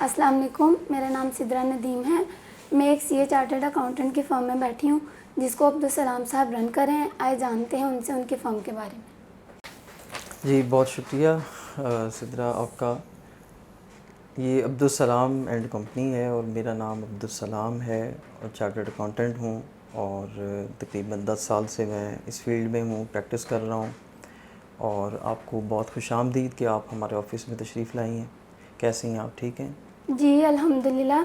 السلام علیکم، میرا نام سدرا ندیم ہے. میں ایک سی اے چارٹرڈ اکاؤنٹنٹ کی فرم میں بیٹھی ہوں جس کو عبدالسلام صاحب رن کر رہے ہیں. آئے جانتے ہیں ان سے ان کی فرم کے بارے میں. جی بہت شکریہ سدرا آپ کا. یہ عبدالسلام اینڈ کمپنی ہے اور میرا نام عبدالسلام ہے اور چارٹرڈ اکاؤنٹنٹ ہوں اور تقریباً 10 سال سے میں اس فیلڈ میں ہوں، پریکٹس کر رہا ہوں. اور آپ کو بہت خوش آمدید کہ آپ ہمارے آفس میں تشریف لائی ہیں. کیسے ہیں آپ؟ ٹھیک ہیں؟ جی الحمدللہ.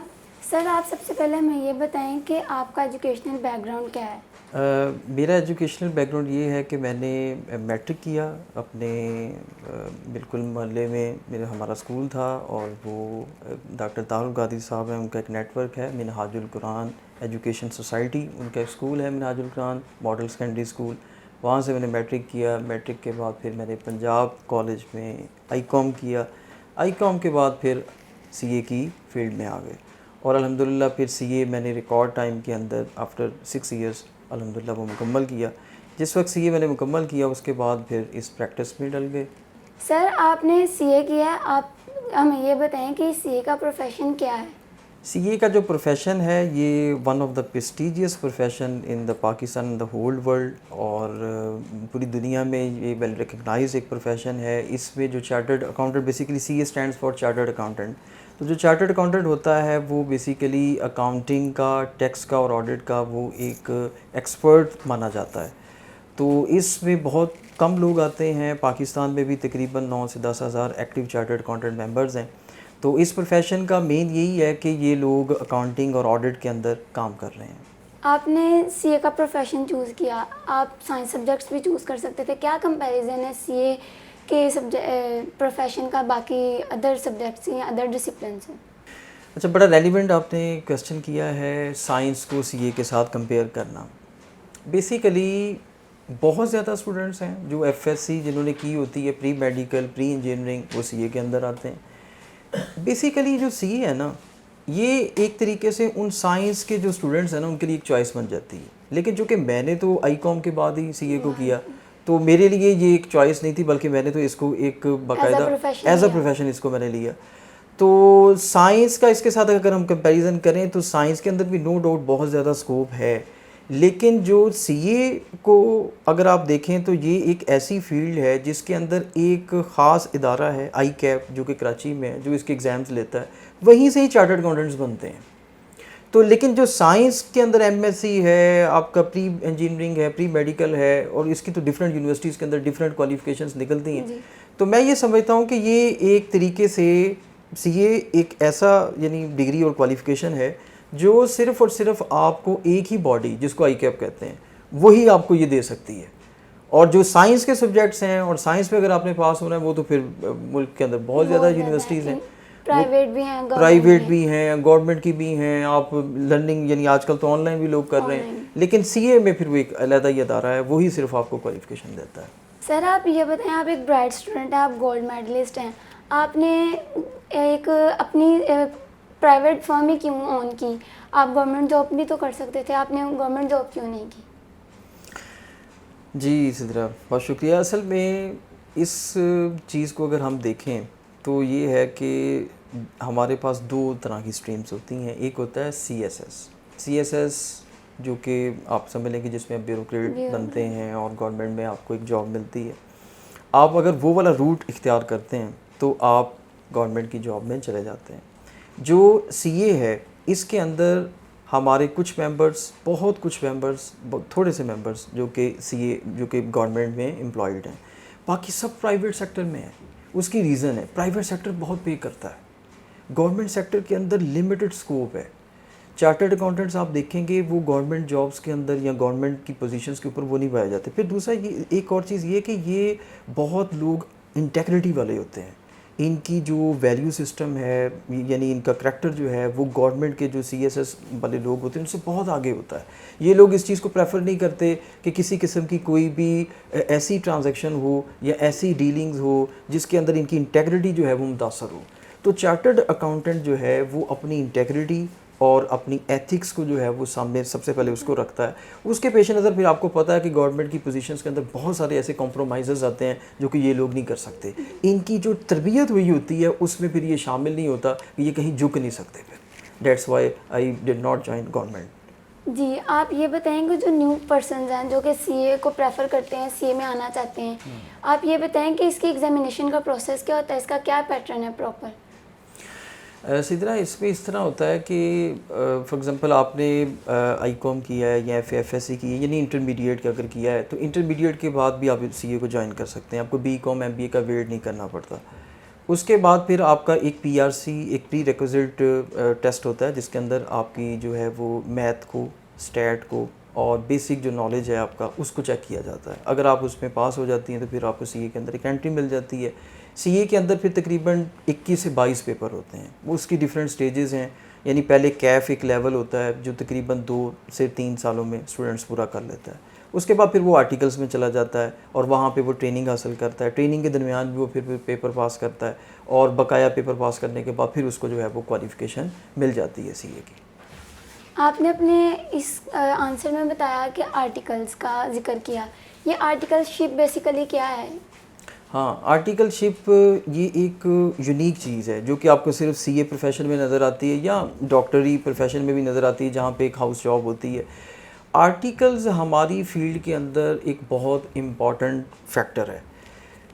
سر آپ سب سے پہلے ہمیں یہ بتائیں کہ آپ کا ایجوکیشنل بیک گراؤنڈ کیا ہے؟ میرا ایجوکیشنل بیک گراؤنڈ یہ ہے کہ میں نے میٹرک کیا اپنے بالکل محلے میں ہمارا اسکول تھا اور وہ ڈاکٹر طاہر القادری صاحب ہیں، ان کا ایک نیٹ ورک ہے منہاج القرآن ایجوکیشن سوسائٹی، ان کا ایک اسکول ہے منہاج القرآن ماڈل سیکنڈری اسکول. وہاں سے میں نے میٹرک کیا. میٹرک کے بعد پھر میں نے پنجاب کالج میں آئی کام کیا. آئی کام کے بعد پھر سی اے کی فیلڈ میں آ گئے اور الحمدللہ پھر سی اے میں نے ریکارڈ ٹائم کے اندر آفٹر 6 ایئرس الحمدللہ وہ مکمل کیا. جس وقت سی اے میں نے مکمل کیا اس کے بعد پھر اس پریکٹس میں ڈل گئے. سر آپ نے سی اے کیا ہے، آپ ہمیں یہ بتائیں کہ سی اے کا پروفیشن کیا ہے؟ سی اے کا جو پروفیشن ہے یہ one of the prestigious profession in the Pakistan in the whole world اور پوری دنیا میں یہ ویل ریکگنائز ایک پروفیشن ہے. اس میں جو chartered accountant basically C A stands for chartered accountant. تو جو چارٹرڈ اکاؤنٹنٹ ہوتا ہے وہ بیسیکلی اکاؤنٹنگ کا، ٹیکس کا اور آڈٹ کا وہ ایک ایکسپرٹ مانا جاتا ہے. تو اس میں بہت کم لوگ آتے ہیں. پاکستان میں بھی تقریباً 9 سے 10 ہزار ایکٹیو چارٹرڈ اکاؤنٹنٹ ممبرز ہیں. تو اس پروفیشن کا مین یہی ہے کہ یہ لوگ اکاؤنٹنگ اور آڈٹ کے اندر کام کر رہے ہیں. آپ نے سی اے کا پروفیشن چوز کیا، آپ سائنس سبجیکٹس بھی چوز کر سکتے تھے. کیا کمپیریزن ہے سی اے کے پروفیشن کا باقی ادر سبجیکٹس یا ادر ڈسپلن سے؟ اچھا، بڑا ریلیونٹ آپ نے کویسچن کیا ہے سائنس کو سی اے کے ساتھ کمپیئر کرنا. بیسیکلی بہت زیادہ اسٹوڈنٹس ہیں جو ایف ایس سی جنہوں نے کی ہوتی ہے، پری میڈیکل، پری انجینئرنگ، وہ سی اے کے اندر آتے ہیں. بیسیکلی جو سی اے ہے نا یہ ایک طریقے سے ان سائنس کے جو اسٹوڈنٹس ہیں نا ان کے لیے ایک چوائس بن جاتی ہے. لیکن چونکہ میں نے تو آئی کام کے بعد ہی سی اے کو کیا تو میرے لیے یہ ایک چوائس نہیں تھی بلکہ میں نے تو اس کو ایک باقاعدہ ایز اے پروفیشن اس کو میں نے لیا. تو سائنس کا اس کے ساتھ اگر ہم کمپیریزن کریں تو سائنس کے اندر بھی نو ڈاؤٹ بہت زیادہ اسکوپ ہے. لیکن جو سی اے کو اگر آپ دیکھیں تو یہ ایک ایسی فیلڈ ہے جس کے اندر ایک خاص ادارہ ہے آئی کیپ جو کہ کراچی میں ہے، جو اس کے ایگزامز لیتا ہے، وہیں سے ہی چارٹرڈ اکاؤنٹنٹس بنتے ہیں. تو لیکن جو سائنس کے اندر ایم ایس سی ہے، آپ کا پری انجینئرنگ ہے، پری میڈیکل ہے اور اس کی تو ڈفرینٹ یونیورسٹیز کے اندر ڈفرینٹ کوالیفیکیشنز نکلتی ہیں. تو میں یہ سمجھتا ہوں کہ یہ ایک طریقے سے سی اے ایک ایسا یعنی ڈگری اور کوالیفیکیشن ہے جو صرف اور صرف آپ کو ایک ہی باڈی جس کو آئی کیپ کہتے ہیں وہی آپ کو یہ دے سکتی ہے. اور جو سائنس کے سبجیکٹس ہیں اور سائنس میں اگر آپ نے پاس ہونا ہے وہ تو پھر ملک کے اندر بہت زیادہ یونیورسٹیز ہیں، پرائیویٹ بھی ہیں، گورنمنٹ کی بھی ہیں. آپ لرننگ یعنی آج کل تو آن لائن بھی لوگ کر رہے ہیں. لیکن سی اے میں پھر وہ ایک علیحدہ ہی ادارہ ہے، وہی صرف آپ کو کوالیفیکیشن دیتا ہے. سر آپ یہ بتائیں، آپ ایک برائٹ اسٹوڈنٹ ہیں، آپ گولڈ میڈلسٹ ہیں، آپ نے ایک اپنی پرائیویٹ فرم ہی کیوں آن کی؟ آپ گورنمنٹ جاب بھی تو کر سکتے تھے، آپ نے گورنمنٹ جاب کیوں نہیں کی؟ جی سدرا بہت شکریہ. اصل میں اس چیز کو اگر ہم دیکھیں تو یہ ہے کہ ہمارے پاس 2 طرح کی اسٹریمز ہوتی ہیں. ایک ہوتا ہے C S S. C S S جو کہ آپ سمجھ لیں کہ جس میں آپ بیوروکریٹ بنتے ہیں اور گورنمنٹ میں آپ کو ایک جاب ملتی ہے. آپ اگر وہ والا روٹ اختیار کرتے ہیں تو آپ گورنمنٹ کی جاب میں چلے جاتے ہیں. جو سی اے ہے اس کے اندر ہمارے کچھ ممبرس، بہت کچھ ممبرس، تھوڑے سے ممبرس جو کہ سی اے جو کہ گورنمنٹ میں امپلائڈ ہیں، باقی سب پرائیویٹ سیکٹر میں ہیں. اس کی ریزن ہے پرائیویٹ سیکٹر بہت پے کرتا ہے، گورنمنٹ سیکٹر کے اندر لمیٹڈ اسکوپ ہے. چارٹرڈ اکاؤنٹنٹس آپ دیکھیں گے وہ گورنمنٹ جابس کے اندر یا گورنمنٹ کی پوزیشنس کے اوپر وہ نہیں پائے جاتے. پھر دوسرا یہ ایک اور چیز یہ کہ یہ بہت لوگ انٹیگریٹی والے ہوتے ہیں. ان کی جو ویلیو سسٹم ہے یعنی ان کا کریکٹر جو ہے وہ گورنمنٹ کے جو سی ایس ایس والے لوگ ہوتے ہیں ان سے بہت آگے ہوتا ہے. یہ لوگ اس چیز کو پریفر نہیں کرتے کہ کسی قسم کی کوئی بھی ایسی ٹرانزیکشن ہو یا ایسی ڈیلنگز ہو جس کے اندر ان کی انٹیگریٹی جو ہے وہ متاثر ہو. تو چارٹرڈ اکاؤنٹنٹ جو ہے وہ اپنی انٹیگریٹی اور اپنی ایتھکس کو جو ہے وہ سامنے سب سے پہلے اس کو رکھتا ہے. اس کے پیش نظر پھر آپ کو پتہ ہے کہ گورنمنٹ کی پوزیشنز کے اندر بہت سارے ایسے کمپرومائزز آتے ہیں جو کہ یہ لوگ نہیں کر سکتے. ان کی جو تربیت ہوئی ہوتی ہے اس میں پھر یہ شامل نہیں ہوتا کہ یہ کہیں جھک نہیں سکتے. پھر that's why I did not join government. جی آپ یہ بتائیں کہ جو نیو پرسنز ہیں جو کہ سی اے کو پریفر کرتے ہیں, سی اے میں آنا چاہتے ہیں, آپ یہ بتائیں کہ اس کی ایگزامینیشن کا پروسیس کیا ہوتا ہے, اس کا کیا پیٹرن ہے پراپر؟ سدرا اس میں اس طرح ہوتا ہے کہ فار ایگزامپل آپ نے آئی کام کیا ہے یا ایف ایس سی کی ہے, یعنی انٹرمیڈیٹ کا اگر کیا ہے تو انٹرمیڈیٹ کے بعد بھی آپ سی اے کو جوائن کر سکتے ہیں. آپ کو بی کام ایم بی اے کا ویٹ نہیں کرنا پڑتا. اس کے بعد پھر آپ کا ایک پی آر سی, ایک پری ریکوزٹ ٹیسٹ ہوتا ہے جس کے اندر آپ کی جو ہے وہ میتھ کو, اسٹیٹ کو اور بیسک جو نالج ہے آپ کا اس کو چیک کیا جاتا ہے. اگر آپ اس میں پاس ہو جاتی ہیں تو پھر آپ کو سی اے کے اندر ایک انٹری مل جاتی ہے. سی اے کے اندر پھر تقریباً 21 سے 22 پیپر ہوتے ہیں. وہ اس کی ڈیفرنٹ سٹیجز ہیں, یعنی پہلے کیف ایک لیول ہوتا ہے جو تقریباً 2 سے 3 سالوں میں اسٹوڈنٹس پورا کر لیتا ہے. اس کے بعد پھر وہ آرٹیکلس میں چلا جاتا ہے اور وہاں پہ وہ ٹریننگ حاصل کرتا ہے. ٹریننگ کے درمیان بھی وہ پھر پیپر پاس کرتا ہے اور بقایا پیپر پاس کرنے کے بعد پھر اس کو جو ہے وہ کوالیفیکیشن مل جاتی ہے سی اے کی. آپ نے اپنے اس آنسر میں بتایا کہ آرٹیکلس کا ذکر کیا. یہ آرٹیکل شپ بیسیکلی کیا ہے؟ ہاں, آرٹیکل شپ یہ ایک یونیک چیز ہے جو کہ آپ کو صرف سی اے پروفیشن میں نظر آتی ہے یا ڈاکٹری پروفیشن میں بھی نظر آتی ہے جہاں پہ ایک ہاؤس جاب ہوتی ہے. آرٹیکلز ہماری فیلڈ کے اندر ایک بہت امپورٹنٹ فیکٹر ہے.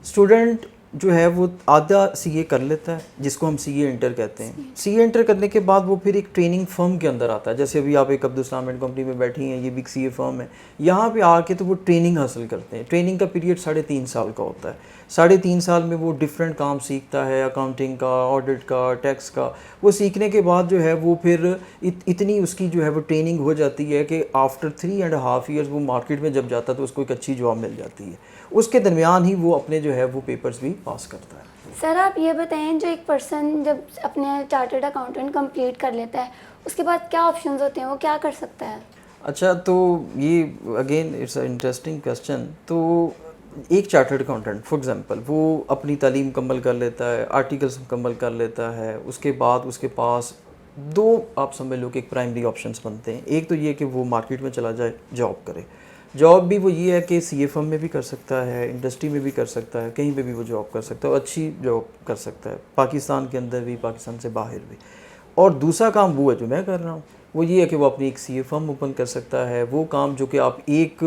اسٹوڈنٹ جو ہے وہ آدھا سی اے کر لیتا ہے جس کو ہم سی اے انٹر کہتے ہیں. سی اے انٹر کرنے کے بعد وہ پھر ایک ٹریننگ فرم کے اندر آتا ہے. جیسے ابھی آپ ایک عبدالسلام اینڈ کمپنی میں بیٹھی ہیں, یہ بھی ایک سی اے فرم ہے. یہاں پہ آ کے تو وہ ٹریننگ حاصل کرتے ہیں. ٹریننگ کا پیریڈ 3.5 سال کا ہوتا ہے. 3.5 سال میں وہ ڈفرینٹ کام سیکھتا ہے, اکاؤنٹنگ کا, آڈٹ کا, ٹیکس کا. وہ سیکھنے کے بعد جو ہے وہ پھر اتنی اس کی جو ہے وہ ٹریننگ ہو جاتی ہے کہ آفٹر 3.5 ایئرس وہ مارکیٹ میں جب جاتا ہے تو اس کو ایک اچھی جاب مل جاتی ہے. اس کے درمیان ہی وہ اپنے جو ہے وہ پیپرز بھی پاس کرتا ہے. سر آپ یہ بتائیں جو ایک پرسن جب اپنے چارٹرڈ اکاؤنٹنٹ کمپلیٹ کر لیتا ہے اس کے بعد کیا آپشنز ہوتے ہیں, وہ کیا کر سکتا ہے؟ اچھا, تو یہ again it's a interesting question. تو ایک چارٹرڈ اکاؤنٹنٹ فار ایگزامپل وہ اپنی تعلیم مکمل کر لیتا ہے, آرٹیکلس مکمل کر لیتا ہے. اس کے بعد اس کے پاس 2 آپ سمجھ لو کہ ایک پرائمری آپشنس بنتے ہیں. ایک تو یہ کہ وہ مارکیٹ میں چلا جائے, جاب کرے. جاب بھی وہ یہ ہے کہ سی اے فرم میں بھی کر سکتا ہے, انڈسٹری میں بھی کر سکتا ہے, کہیں پہ بھی وہ جاب کر سکتا ہے اور اچھی جاب کر سکتا ہے, پاکستان کے اندر بھی, پاکستان سے باہر بھی. اور دوسرا کام وہ ہے جو میں کر رہا ہوں, وہ یہ ہے کہ وہ اپنی ایک سی اے فرم اوپن کر سکتا ہے. وہ کام جو کہ آپ ایک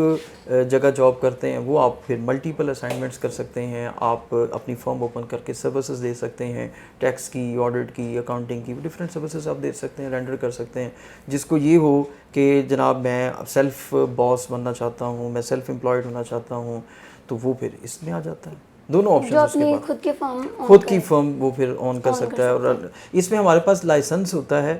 جگہ جاب کرتے ہیں وہ آپ پھر ملٹیپل اسائنمنٹس کر سکتے ہیں. آپ اپنی فرم اوپن کر کے سروسز دے سکتے ہیں, ٹیکس کی, آڈٹ کی, اکاؤنٹنگ کی, ڈفرینٹ سروسز آپ دے سکتے ہیں, رینڈر کر سکتے ہیں. جس کو یہ ہو کہ جناب میں سیلف باس بننا چاہتا ہوں, میں سیلف امپلائڈ ہونا چاہتا ہوں, تو وہ پھر اس میں آ جاتا ہے. دونوں آپشن اس کے بعد خود کی فرم وہ پھر آن کر سکتا ہے. اور اس میں ہمارے پاس لائسنس ہوتا ہے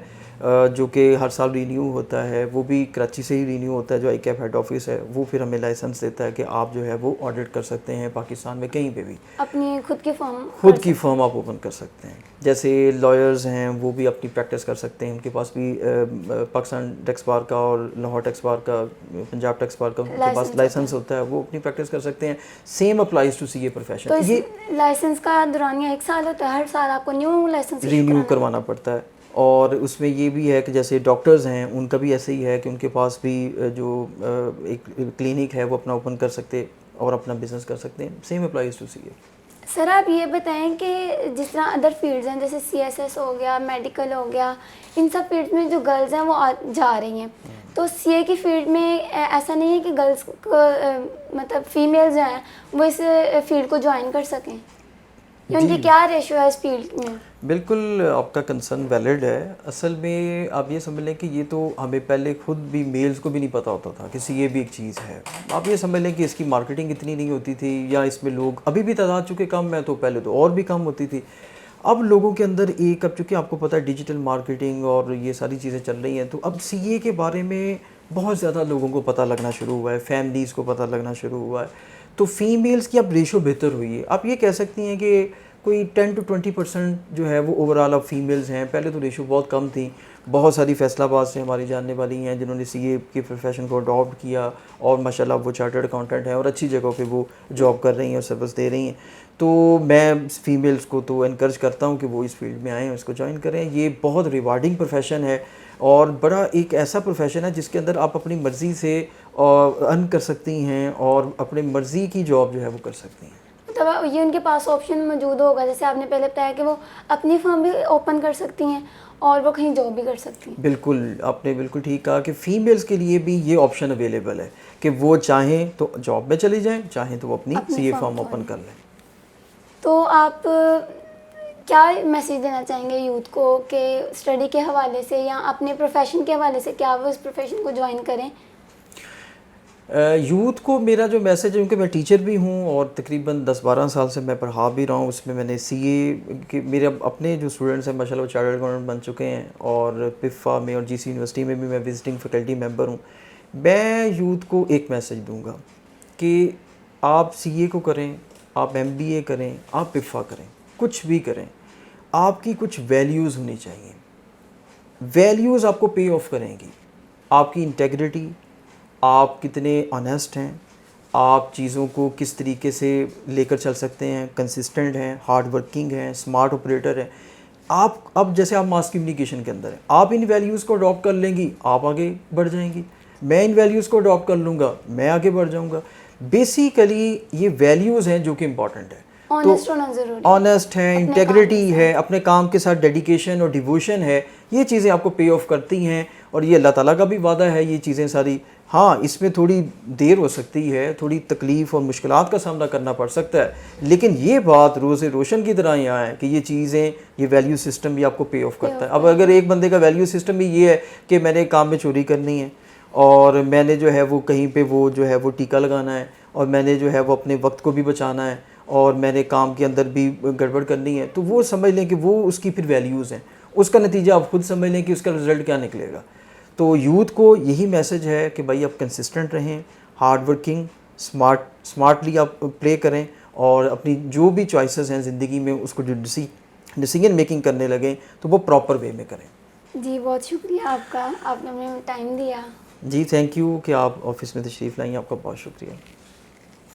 جو کہ ہر سال رینیو ہوتا ہے. وہ بھی کراچی سے ہی رینیو ہوتا ہے. جو آئی کیپ ہیڈ آفس ہے وہ پھر ہمیں لائسنس دیتا ہے کہ آپ جو ہے وہ آڈٹ کر سکتے ہیں پاکستان میں کہیں پہ بھی. اپنی خود کی فرم آپ اوپن کر سکتے ہیں. جیسے لائرز ہیں وہ بھی اپنی پریکٹس کر سکتے ہیں. ان کے پاس بھی پاکستان ٹیکس بار کا اور لاہور ٹیکس بار کا, پنجاب ٹیکس بار کا ان کے پاس لائسنس ہوتا ہے. وہ اپنی پریکٹس کر سکتے ہیں. Same applies to C A profession. تو یہ لائسنس کا دورانیہ 1 سال ہوتا ہے, ہر سال آپ کو نیو لائسنس رینیو کروانا پڑتا ہے. اور اس میں یہ بھی ہے کہ جیسے ڈاکٹرز ہیں ان کا بھی ایسے ہی ہے کہ ان کے پاس بھی جو ایک کلینک ہے وہ اپنا اوپن کر سکتے اور اپنا بزنس کر سکتے ہیں. سیم اپلائز ٹو سی اے. سر آپ یہ بتائیں کہ جس طرح ادر فیلڈز ہیں جیسے سی ایس ایس ہو گیا, میڈیکل ہو گیا, ان سب فیلڈ میں جو گرلز ہیں وہ جا رہی ہیں, تو سی اے کی فیلڈ میں ایسا نہیں ہے کہ گرلز کو مطلب فیمیلز جو ہیں وہ اس فیلڈ کو جوائن کر سکیں, ان کی کیا ریشو ہے اس فیلڈ میں؟ بالکل آپ کا کنسرن ویلڈ ہے. اصل میں آپ یہ سمجھ لیں کہ یہ تو ہمیں پہلے خود بھی میلز کو بھی نہیں پتہ ہوتا تھا کہ سی اے بھی ایک چیز ہے. آپ یہ سمجھ لیں کہ اس کی مارکیٹنگ اتنی نہیں ہوتی تھی, یا اس میں لوگ ابھی بھی تعداد چونکہ کم ہے تو پہلے تو اور بھی کم ہوتی تھی. اب لوگوں کے اندر اب چونکہ آپ کو پتہ ہے ڈیجیٹل مارکیٹنگ اور یہ ساری چیزیں چل رہی ہیں, تو اب سی اے کے بارے میں بہت زیادہ لوگوں کو پتہ لگنا شروع ہوا ہے, فیملیز کو پتہ لگنا شروع ہوا ہے. تو فیمیلز کی اب ریشو بہتر ہوئی ہے. آپ یہ کہہ سکتی ہیں کہ کوئی 10 to 20% جو ہے وہ اوور آل اب فیمیلز ہیں. پہلے تو ریشو بہت کم تھی. بہت ساری فیصلہ آباد سے ہماری جاننے والی ہیں جنہوں نے سی اے کی پروفیشن کو اڈاپٹ کیا اور ماشاءاللہ وہ چارٹرڈ اکاؤنٹنٹ ہیں اور اچھی جگہوں پہ وہ جاب کر رہی ہیں اور سروس دے رہی ہیں. تو میں فیمیلز کو تو انکریج کرتا ہوں کہ وہ اس فیلڈ میں آئیں، اس کو جوائن کریں. یہ بہت ریوارڈنگ پروفیشن ہے اور بڑا ایک ایسا پروفیشن ہے جس کے اندر آپ اپنی مرضی سے ارن کر سکتی ہیں اور اپنی مرضی کی جاب جو ہے وہ کر سکتی ہیں. مطلب یہ ان کے پاس آپشن موجود ہوگا، جیسے آپ نے پہلے بتایا کہ وہ اپنی فرم بھی اوپن کر سکتی ہیں اور وہ کہیں جاب بھی کر سکتی ہیں. بالکل، آپ نے بالکل ٹھیک کہا کہ فیمیلز کے لیے بھی یہ آپشن اویلیبل ہے کہ وہ چاہیں تو جاب میں چلی جائیں، چاہیں تو وہ اپنی سی اے فرم اوپن کر لیں. تو آپ کیا میسیج دینا چاہیں گے یوتھ کو کہ اسٹڈی کے حوالے سے یا اپنے پروفیشن کے حوالے سے کیا وہ اس پروفیشن کو جوائن کریں؟ یوتھ کو میرا جو میسج ہے، کیونکہ میں ٹیچر بھی ہوں اور تقریباً 10-12 سال سے میں پڑھا بھی رہا ہوں، اس میں نے سی اے کے میرے اپنے جو اسٹوڈنٹس ہیں ماشاء اللہ وہ چارٹرڈ اکاؤنٹنٹ بن چکے ہیں اور پفا میں اور جی سی یونیورسٹی میں بھی میں وزٹنگ فیکلٹی ممبر ہوں. میں یوتھ کو ایک میسج دوں گا کہ آپ سی اے کو کریں، آپ ایم بی اے کریں، آپ پفا کریں، کچھ بھی کریں، آپ کی کچھ ویلیوز ہونی چاہیے. ویلیوز آپ کو پے آف کریں گی. آپ کی انٹیگریٹی، آپ کتنے آنیسٹ ہیں، آپ چیزوں کو کس طریقے سے لے کر چل سکتے ہیں، کنسسٹنٹ ہیں، ہارڈ ورکنگ ہیں، اسمارٹ آپریٹر ہیں. آپ اب جیسے آپ ماس کمیونیکیشن کے اندر ہیں، آپ ان ویلیوز کو اڈاپٹ کر لیں گی، آپ آگے بڑھ جائیں گی. میں ان ویلیوز کو اڈاپٹ کر لوں گا، میں آگے بڑھ جاؤں گا. بیسیکلی یہ ویلیوز ہیں جو کہ امپورٹنٹ ہے. آنیسٹ ہونا ضروری، آنیسٹ ہے، انٹیگریٹی ہے، اپنے کام کے ساتھ ڈیڈیکیشن اور ڈیووشن ہے. یہ چیزیں آپ کو پے آف کرتی ہیں اور یہ اللہ تعالیٰ کا بھی وعدہ ہے یہ چیزیں ساری. ہاں اس میں تھوڑی دیر ہو سکتی ہے، تھوڑی تکلیف اور مشکلات کا سامنا کرنا پڑ سکتا ہے، لیکن یہ بات روز روشن کی طرح یہاں ہے کہ یہ چیزیں، یہ ویلیو سسٹم بھی آپ کو پے آف کرتا ہے. اب اگر ایک بندے کا ویلیو سسٹم بھی یہ ہے کہ میں نے کام میں چوری کرنی ہے اور میں نے جو ہے وہ کہیں پہ وہ جو ہے وہ ٹیکا لگانا ہے اور میں نے جو ہے وہ اپنے وقت کو بھی بچانا ہے اور میں نے کام کے اندر بھی گڑبڑ کرنی ہے، تو وہ سمجھ لیں کہ وہ اس کی پھر ویلیوز ہیں. اس کا نتیجہ آپ خود سمجھ لیں کہ اس کا رزلٹ کیا نکلے گا. تو یوتھ کو یہی میسج ہے کہ بھائی آپ کنسسٹنٹ رہیں، ہارڈ ورکنگ، اسمارٹلی آپ پلے کریں اور اپنی جو بھی چوائسیز ہیں زندگی میں اس کو جو ڈیسیجن میکنگ کرنے لگیں تو وہ پراپر وے میں کریں. جی بہت شکریہ آپ کا، آپ نے ہمیں ٹائم دیا. جی تھینک یو کہ آپ آفس میں تشریف لائیں، آپ کا بہت شکریہ.